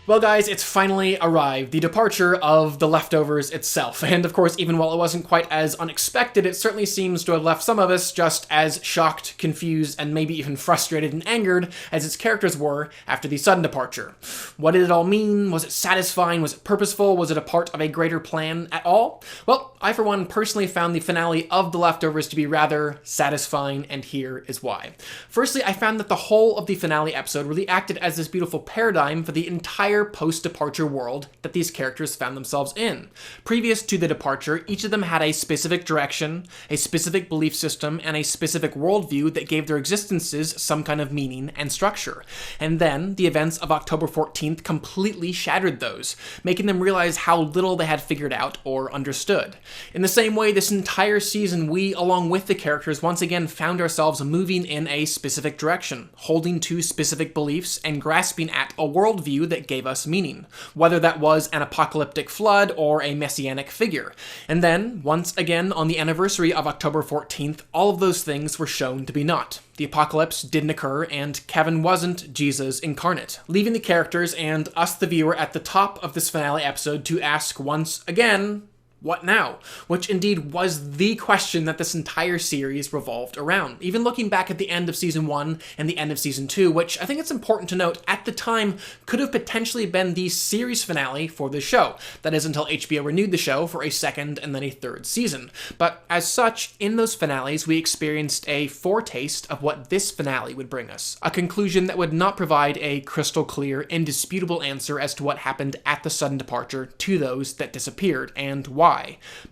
Well guys, it's finally arrived, the departure of the leftovers itself. And of course, even while it wasn't quite as unexpected, it certainly seems to have left some of us just as shocked, confused, and maybe even frustrated and angered as its characters were after the sudden departure. What did it all mean? Was it satisfying? Was it purposeful? Was it a part of a greater plan at all? Well, I for one personally found the finale of The Leftovers to be rather satisfying, and here is why. Firstly, I found that the whole of the finale episode really acted as this beautiful paradigm for the entire post-departure world that these characters found themselves in. Previous to the departure, each of them had a specific direction, a specific belief system, and a specific worldview that gave their existences some kind of meaning and structure. And then, the events of October 14th completely shattered those, making them realize how little they had figured out or understood. In the same way, this entire season, we, along with the characters, once again found ourselves moving in a specific direction, holding to specific beliefs, and grasping at a worldview that gave us meaning, whether that was an apocalyptic flood or a messianic figure. And then, once again, on the anniversary of October 14th, all of those things were shown to be not. The apocalypse didn't occur, and Kevin wasn't Jesus incarnate, leaving the characters and us, the viewer, at the top of this finale episode to ask once again, what now? Which indeed was the question that this entire series revolved around. Even looking back at the end of Season 1 and the end of Season 2, which I think it's important to note at the time could have potentially been the series finale for the show. That is, until HBO renewed the show for a second and then a third season. But as such, in those finales, we experienced a foretaste of what this finale would bring us. A conclusion that would not provide a crystal clear, indisputable answer as to what happened at the sudden departure to those that disappeared and why.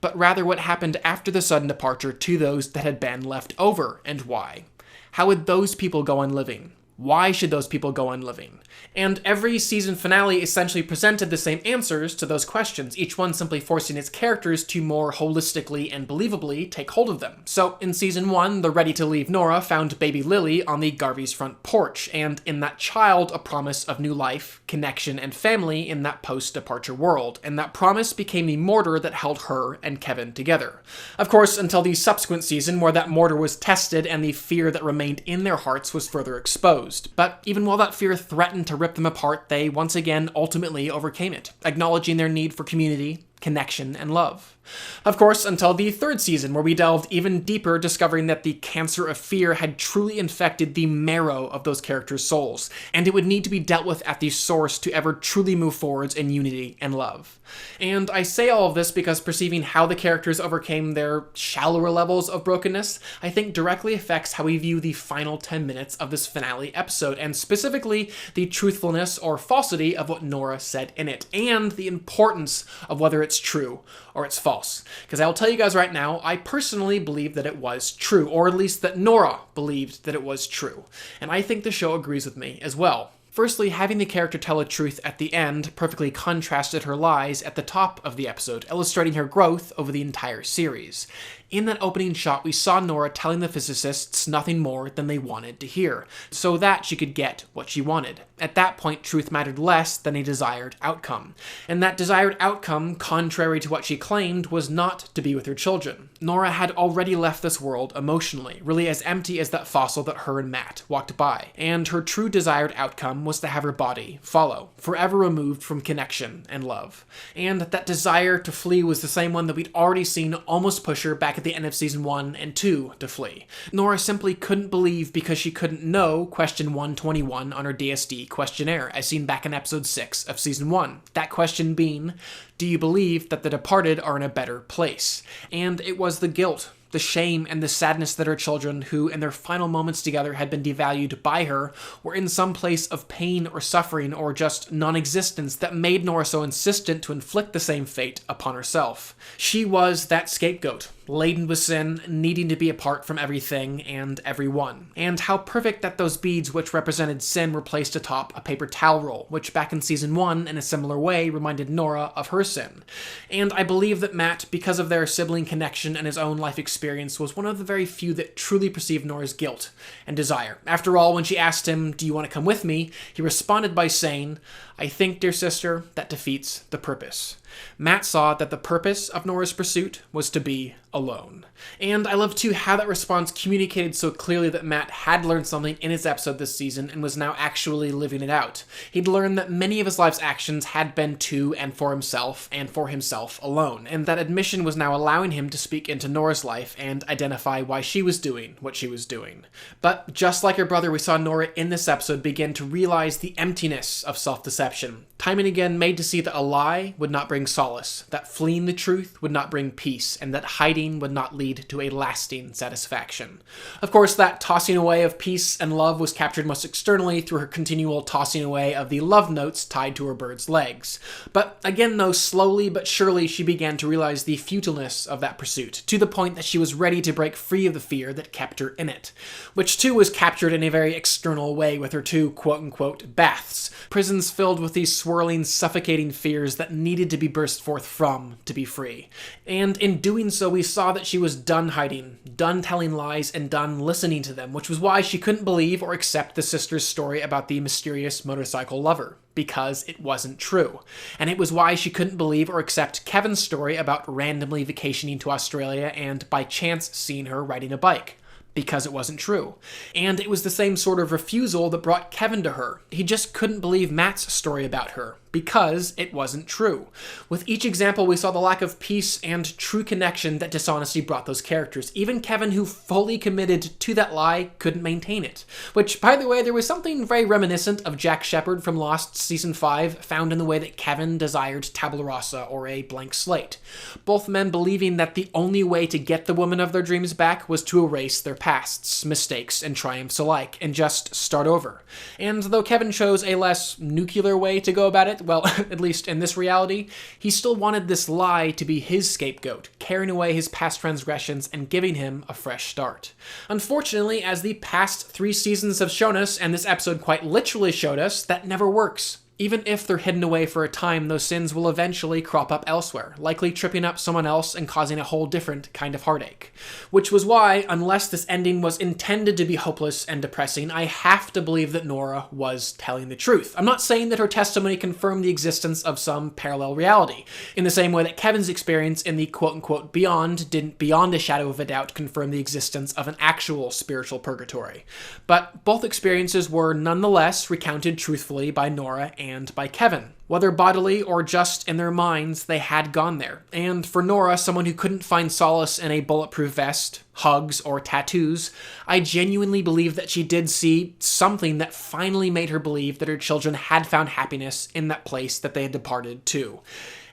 But rather what happened after the sudden departure to those that had been left over, and why. How would those people go on living? Why should those people go on living? And every season finale essentially presented the same answers to those questions, each one simply forcing its characters to more holistically and believably take hold of them. So in Season 1, the ready-to-leave Nora found baby Lily on the Garvey's front porch, and in that child a promise of new life, connection, and family in that post-departure world, and that promise became the mortar that held her and Kevin together. Of course, until the subsequent season where that mortar was tested and the fear that remained in their hearts was further exposed. But even while that fear threatened to rip them apart, they once again ultimately overcame it, acknowledging their need for community, connection, and love. Of course, until the third season, where we delved even deeper, discovering that the cancer of fear had truly infected the marrow of those characters' souls, and it would need to be dealt with at the source to ever truly move forwards in unity and love. And I say all of this because perceiving how the characters overcame their shallower levels of brokenness, I think directly affects how we view the final 10 minutes of this finale episode, and specifically the truthfulness or falsity of what Nora said in it, and the importance of whether it's true or it's false. Because I will tell you guys right now, I personally believe that it was true, or at least that Nora believed that it was true. And I think the show agrees with me as well. Firstly, having the character tell a truth at the end perfectly contrasted her lies at the top of the episode, illustrating her growth over the entire series. In that opening shot, we saw Nora telling the physicists nothing more than they wanted to hear, so that she could get what she wanted. At that point, truth mattered less than a desired outcome. And that desired outcome, contrary to what she claimed, was not to be with her children. Nora had already left this world emotionally, really as empty as that fossil that her and Matt walked by. And her true desired outcome was to have her body follow, forever removed from connection and love. And that desire to flee was the same one that we'd already seen almost push her back at the end of Season 1 and 2 to flee. Nora simply couldn't believe because she couldn't know question 121 on her DSD questionnaire, as seen back in episode 6 of Season 1. That question being, do you believe that the departed are in a better place? And it was the guilt, the shame, and the sadness that her children, who in their final moments together had been devalued by her, were in some place of pain or suffering or just non-existence that made Nora so insistent to inflict the same fate upon herself. She was that scapegoat, laden with sin, needing to be apart from everything and everyone. And how perfect that those beads which represented sin were placed atop a paper towel roll, which back in Season 1, in a similar way, reminded Nora of her sin. And I believe that Matt, because of their sibling connection and his own life experience, was one of the very few that truly perceived Nora's guilt and desire. After all, when she asked him, do you want to come with me? He responded by saying, I think, dear sister, that defeats the purpose. Matt saw that the purpose of Nora's pursuit was to be alone. And I love too how that response communicated so clearly that Matt had learned something in his episode this season and was now actually living it out. He'd learned that many of his life's actions had been to and for himself alone, and that admission was now allowing him to speak into Nora's life and identify why she was doing what she was doing. But just like her brother, we saw Nora in this episode begin to realize the emptiness of self-deception, time and again made to see that a lie would not bring solace, that fleeing the truth would not bring peace, and that hiding would not lead to a lasting satisfaction. Of course, that tossing away of peace and love was captured most externally through her continual tossing away of the love notes tied to her bird's legs. But again, though, slowly but surely she began to realize the futileness of that pursuit, to the point that she was ready to break free of the fear that kept her in it, which too was captured in a very external way with her two quote-unquote baths, prisons filled with these swirling, suffocating fears that needed to be burst forth from to be free. And in doing so, we saw that she was done hiding, done telling lies, and done listening to them, which was why she couldn't believe or accept the sister's story about the mysterious motorcycle lover, because it wasn't true. And it was why she couldn't believe or accept Kevin's story about randomly vacationing to Australia and by chance seeing her riding a bike, because it wasn't true. And it was the same sort of refusal that brought Kevin to her. He just couldn't believe Matt's story about her, because it wasn't true. With each example, we saw the lack of peace and true connection that dishonesty brought those characters. Even Kevin, who fully committed to that lie, couldn't maintain it. Which, by the way, there was something very reminiscent of Jack Shephard from Lost Season 5, found in the way that Kevin desired tabula rasa, or a blank slate. Both men believing that the only way to get the woman of their dreams back was to erase their pasts, mistakes, and triumphs alike, and just start over. And though Kevin chose a less nuclear way to go about it, well, at least in this reality, he still wanted this lie to be his scapegoat, carrying away his past transgressions and giving him a fresh start. Unfortunately, as the past 3 seasons have shown us, and this episode quite literally showed us, that never works. Even if they're hidden away for a time, those sins will eventually crop up elsewhere, likely tripping up someone else and causing a whole different kind of heartache. Which was why, unless this ending was intended to be hopeless and depressing, I have to believe that Nora was telling the truth. I'm not saying that her testimony confirmed the existence of some parallel reality, in the same way that Kevin's experience in the quote-unquote beyond didn't beyond a shadow of a doubt confirm the existence of an actual spiritual purgatory. But both experiences were nonetheless recounted truthfully by Nora and by Kevin. Whether bodily or just in their minds, they had gone there. And for Nora, someone who couldn't find solace in a bulletproof vest, hugs, or tattoos, I genuinely believe that she did see something that finally made her believe that her children had found happiness in that place that they had departed to.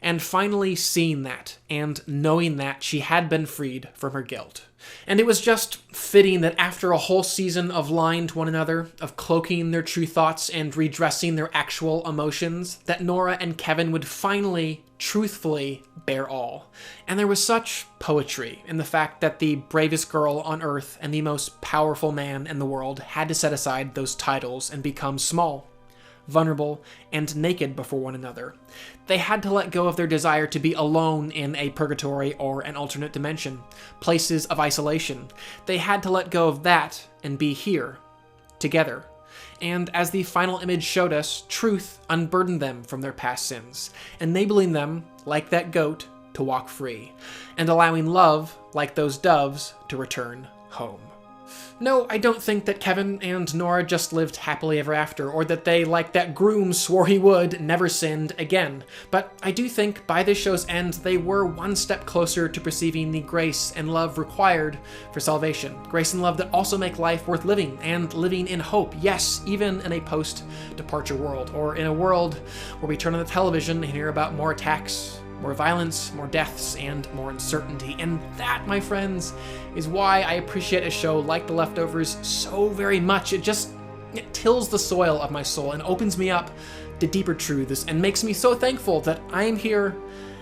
And finally seeing that, and knowing that she had been freed from her guilt. And it was just fitting that after a whole season of lying to one another, of cloaking their true thoughts and redressing their actual emotions, that Nora and Kevin would finally, truthfully, bear all. And there was such poetry in the fact that the bravest girl on Earth and the most powerful man in the world had to set aside those titles and become small, vulnerable, and naked before one another. They had to let go of their desire to be alone in a purgatory or an alternate dimension, places of isolation. They had to let go of that and be here, together. And as the final image showed us, truth unburdened them from their past sins, enabling them, like that goat, to walk free, and allowing love, like those doves, to return home. No, I don't think that Kevin and Nora just lived happily ever after, or that they, like that groom swore he would, never sinned again. But I do think by this show's end, they were one step closer to perceiving the grace and love required for salvation. Grace and love that also make life worth living, and living in hope, yes, even in a post-departure world, or in a world where we turn on the television and hear about more attacks, more violence, more deaths, and more uncertainty. And that, my friends, is why I appreciate a show like The Leftovers so very much. It tills the soil of my soul and opens me up to deeper truths and makes me so thankful that I am here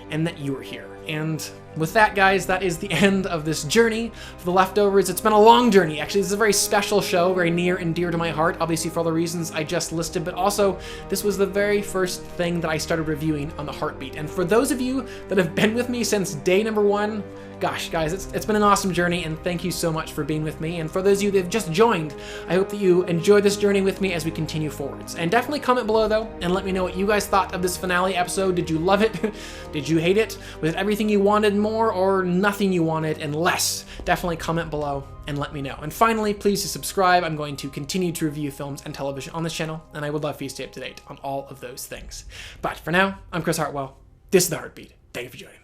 and that you are here. And with that, guys, that is the end of this journey for The Leftovers. It's been a long journey, actually. This is a very special show, very near and dear to my heart, obviously for all the reasons I just listed, but also this was the very first thing that I started reviewing on The Heartbeat. And for those of you that have been with me since day number 1, gosh, guys, it's been an awesome journey, and thank you so much for being with me. And for those of you that have just joined, I hope that you enjoy this journey with me as we continue forwards. And definitely comment below, though, and let me know what you guys thought of this finale episode. Did you love it? Did you hate it? Was it everything you wanted more, or nothing you wanted and less? Definitely comment below and let me know. And finally, please do subscribe. I'm going to continue to review films and television on this channel, and I would love for you to stay up to date on all of those things. But for now, I'm Chris Hartwell. This is The Heartbeat. Thank you for joining me.